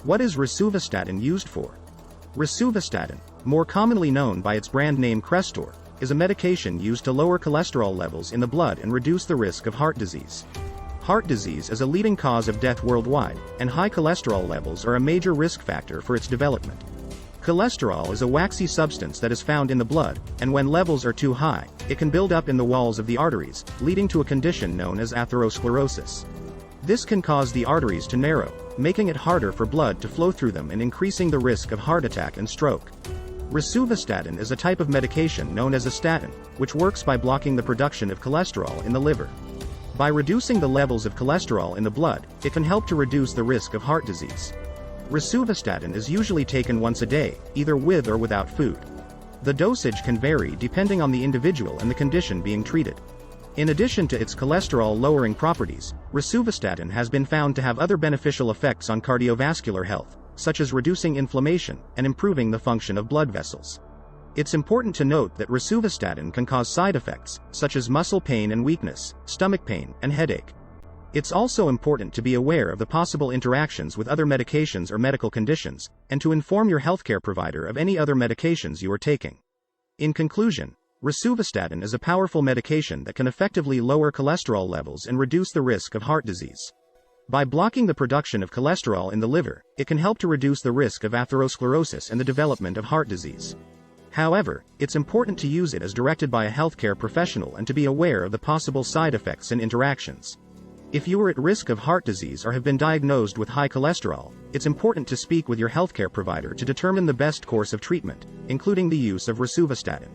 What is rosuvastatin used for? Rosuvastatin, more commonly known by its brand name Crestor, is a medication used to lower cholesterol levels in the blood and reduce the risk of heart disease. Heart disease is a leading cause of death worldwide, and high cholesterol levels are a major risk factor for its development. Cholesterol is a waxy substance that is found in the blood, and when levels are too high, it can build up in the walls of the arteries, leading to a condition known as atherosclerosis. This can cause the arteries to narrow, making it harder for blood to flow through them and increasing the risk of heart attack and stroke. Rosuvastatin is a type of medication known as a statin, which works by blocking the production of cholesterol in the liver. By reducing the levels of cholesterol in the blood, it can help to reduce the risk of heart disease. Rosuvastatin is usually taken once a day, either with or without food. The dosage can vary depending on the individual and the condition being treated. In addition to its cholesterol-lowering properties, rosuvastatin has been found to have other beneficial effects on cardiovascular health, such as reducing inflammation and improving the function of blood vessels. It's important to note that rosuvastatin can cause side effects, such as muscle pain and weakness, stomach pain, and headache. It's also important to be aware of the possible interactions with other medications or medical conditions, and to inform your healthcare provider of any other medications you are taking. In conclusion, rosuvastatin is a powerful medication that can effectively lower cholesterol levels and reduce the risk of heart disease. By blocking the production of cholesterol in the liver, it can help to reduce the risk of atherosclerosis and the development of heart disease. However, it's important to use it as directed by a healthcare professional and to be aware of the possible side effects and interactions. If you are at risk of heart disease or have been diagnosed with high cholesterol, it's important to speak with your healthcare provider to determine the best course of treatment, including the use of rosuvastatin.